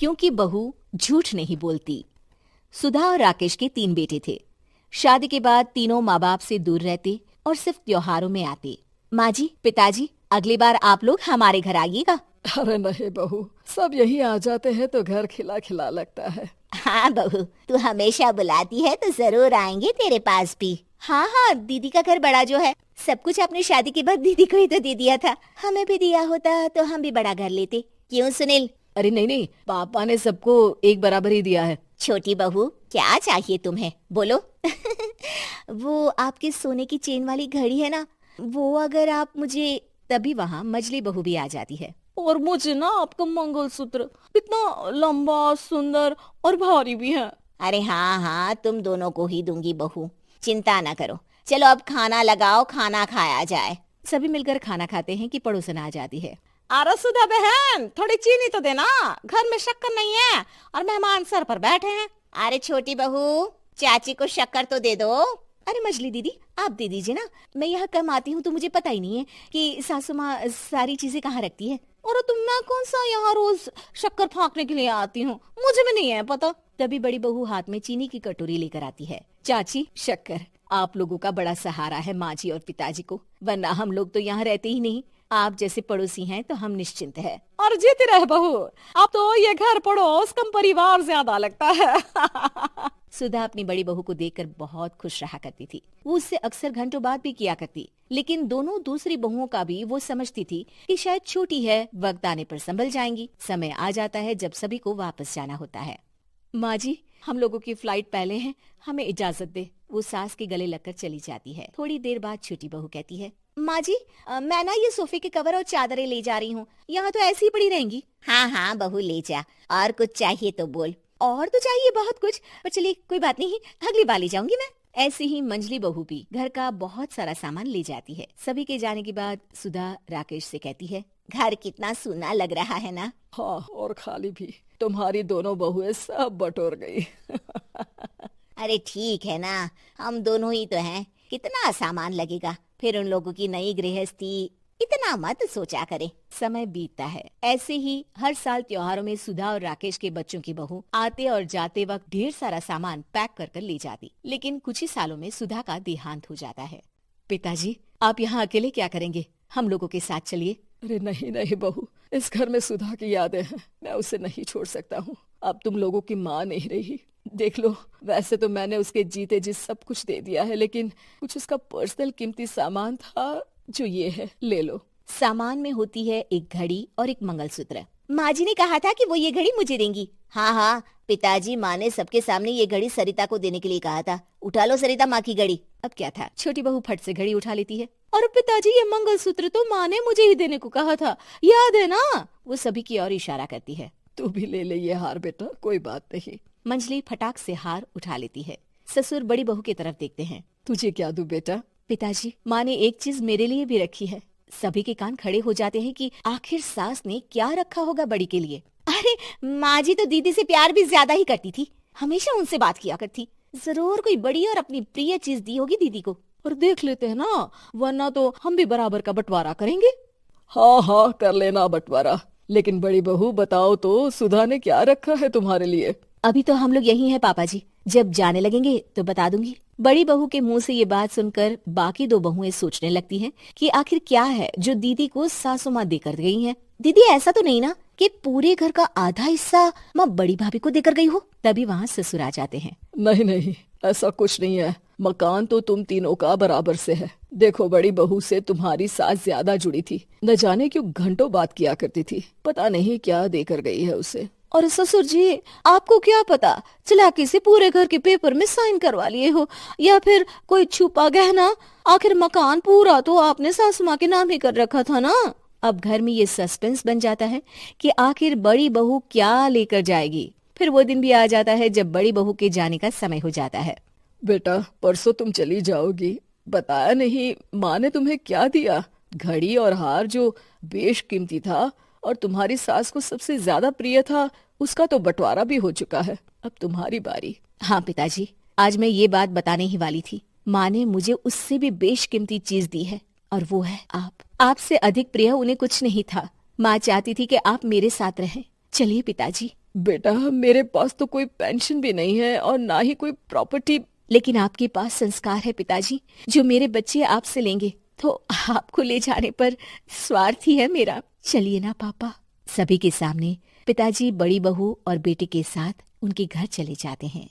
क्योंकि बहू झूठ नहीं बोलती। सुधा और राकेश के 3 बेटे थे। शादी के बाद तीनों माँ बाप से दूर रहते और सिर्फ त्योहारों में आते। माँ जी, पिताजी, अगली बार आप लोग हमारे घर आइएगा। अरे नहीं बहू, सब यही आ जाते हैं तो घर खिला खिला लगता है। हाँ बहू, तू हमेशा बुलाती है तो जरूर आएंगे तेरे पास भी। हाँ हाँ, दीदी का घर बड़ा जो है, सब कुछ अपनी शादी के बाद दीदी को ही तो दे दिया था। हमें भी दिया होता तो हम भी बड़ा घर लेते। क्यों सुनील? अरे नहीं नहीं, पापा ने सबको एक बराबर ही दिया है। छोटी बहू, क्या चाहिए तुम्हें, बोलो। वो आपके सोने की चेन वाली घड़ी है ना, वो अगर आप मुझे। तभी वहाँ मजली बहू भी आ जाती है। और मुझे ना आपका मंगलसूत्र इतना लंबा, सुंदर और भारी भी है। अरे हाँ हाँ, तुम दोनों को ही दूंगी बहू, चिंता न करो। चलो अब खाना लगाओ, खाना खाया जाए। सभी मिलकर खाना खाते हैं कि पड़ोसन आ जाती है। अरे सुधा बहन, थोड़ी चीनी तो देना, घर में शक्कर नहीं है और मेहमान सर पर बैठे हैं। अरे छोटी बहू, चाची को शक्कर तो दे दो। अरे मजली दीदी, आप दे दीजिए ना, मैं यहाँ कम आती हूँ तो मुझे पता ही नहीं है कि सासू माँ सारी चीजें कहाँ रखती है। और तुम, मैं कौन सा यहाँ रोज शक्कर फाँकने के लिए आती हूँ, मुझे भी नहीं है पता। तभी बड़ी बहू हाथ में चीनी की कटोरी लेकर आती है। चाची, शक्कर आप लोगों का बड़ा सहारा है माँ जी और पिताजी को, वरना हम लोग तो यहाँ रहते ही नहीं। आप जैसे पड़ोसी हैं तो हम निश्चिंत है। और जीती रहे बहू, अब तो ये घर पड़ोस कम परिवार ज्यादा लगता है। सुधा अपनी बड़ी बहू को देखकर बहुत खुश रहा करती थी। वो उससे अक्सर घंटों बात भी किया करती, लेकिन दोनों दूसरी बहुओं का भी वो समझती थी कि शायद छोटी है, वक्त आने पर संभल जाएंगी। समय आ जाता है जब सभी को वापस जाना होता है। माँ जी, हम लोगों की फ्लाइट पहले है, हमें इजाजत दे। वो सास के गले लगकर चली जाती है। थोड़ी देर बाद छोटी बहू कहती है, माँ जी, मैं ना ये सोफे के कवर और चादरें ले जा रही हूँ, यहाँ तो ऐसी ही पड़ी रहेंगी। हाँ हाँ बहू, ले जा। और कुछ चाहिए तो बोल। और तो चाहिए बहुत कुछ, पर चलिए कोई बात नहीं, अगली बार ले जाऊंगी मैं। ऐसे ही मंजली बहू भी घर का बहुत सारा सामान ले जाती है। सभी के जाने के बाद सुधा राकेश से कहती है, घर कितना सूना लग रहा है ना। हाँ, और खाली भी। तुम्हारी दोनों बहुएं सब बटोर गई। अरे ठीक है ना, हम दोनों ही तो हैं, कितना सामान लगेगा। फिर उन लोगों की नई गृहस्थी, इतना मत सोचा करे। समय बीतता है। ऐसे ही हर साल त्योहारों में सुधा और राकेश के बच्चों की बहू आते और जाते वक्त ढेर सारा सामान पैक कर कर ले जाती। लेकिन कुछ ही सालों में सुधा का देहांत हो जाता है। पिताजी, आप यहाँ अकेले क्या करेंगे, हम लोगों के साथ चलिए। अरे नहीं नहीं बहू, इस घर में सुधा की यादें हैं, मैं उसे नहीं छोड़ सकता हूँ। अब तुम लोगों की माँ नहीं रही। देख लो, वैसे तो मैंने उसके जीते जी सब कुछ दे दिया है, लेकिन कुछ उसका पर्सनल कीमती सामान था जो ये है, ले लो। सामान में होती है एक घड़ी और एक मंगलसूत्र। माँ जी ने कहा था कि वो ये घड़ी मुझे देंगी। हाँ हाँ पिताजी, माँ ने सबके सामने ये घड़ी सरिता को देने के लिए कहा था। उठा लो सरिता माँ की घड़ी। अब क्या था, छोटी बहू फट से घड़ी उठा लेती है। और पिताजी, ये मंगलसूत्र तो माँ ने मुझे ही देने को कहा था, याद है ना। वो सभी की ओर इशारा करती है। तू भी ले ले ये हार बेटा, कोई बात नहीं। मंजली फटाक से हार उठा लेती है। ससुर बड़ी बहू की तरफ देखते हैं। तुझे क्या दूं बेटा? पिताजी, माँ ने एक चीज मेरे लिए भी रखी है। सभी के कान खड़े हो जाते हैं कि आखिर सास ने क्या रखा होगा बड़ी के लिए। अरे माँ जी तो दीदी से प्यार भी ज्यादा ही करती थी, हमेशा उनसे बात किया करती। जरूर कोई बड़ी और अपनी प्रिय चीज दी होगी दीदी को। और देख लेते हैं ना, वरना तो हम भी बराबर का बंटवारा करेंगे। हाँ हाँ, कर लेना बंटवारा। लेकिन बड़ी बहू बताओ तो, सुधा ने क्या रखा है तुम्हारे लिए? अभी तो हम लोग यही हैं पापा जी, जब जाने लगेंगे तो बता दूंगी। बड़ी बहू के मुंह से ये बात सुनकर बाकी दो बहुएं सोचने लगती हैं कि आखिर क्या है जो दीदी को सासू माँ देकर गई हैं। दीदी, ऐसा तो नहीं ना कि पूरे घर का आधा हिस्सा माँ बड़ी भाभी को देकर गई हो? तभी वहाँ ससुर आ जाते हैं। नहीं नहीं, ऐसा कुछ नहीं है। मकान तो तुम तीनों का बराबर से है। देखो, बड़ी बहू से तुम्हारी सास ज्यादा जुड़ी थी, न जाने क्यों घंटों बात किया करती थी। पता नहीं क्या देकर गई है उसे। और ससुर जी, आपको क्या पता, चालाकी से पूरे घर के पेपर में साइन करवा लिए हो, या फिर कोई छुपा गहना। आखिर मकान पूरा तो आपने सासू माँ के नाम ही कर रखा था ना। अब घर में ये सस्पेंस बन जाता है कि आखिर बड़ी बहू क्या लेकर जाएगी। फिर वो दिन भी आ जाता है जब बड़ी बहू के जाने का समय हो जाता है। बेटा, परसों तुम चली जाओगी, बताया नहीं माँ ने तुम्हें क्या दिया? घड़ी और हार जो बेशकीमती था और तुम्हारी सास को सबसे ज्यादा प्रिय था, उसका तो बंटवारा भी हो चुका है। अब तुम्हारी बारी। हाँ पिताजी, आज मैं ये बात बताने ही वाली थी। माँ ने मुझे उससे भी बेशकीमती चीज दी है, और वो है आप। आपसे अधिक प्रिय उन्हें कुछ नहीं था। माँ चाहती थी कि आप मेरे साथ रहें। चलिए पिताजी, बेटा, मेरे पास तो कोई पेंशन भी नहीं है और ना ही कोई प्रॉपर्टी। लेकिन आपके पास संस्कार है पिताजी, जो मेरे बच्चे आपसे लेंगे, तो आपको ले जाने पर स्वार्थ ही है मेरा। चलिए ना पापा। सभी के सामने पिताजी बड़ी बहू और बेटे के साथ उनके घर चले जाते हैं।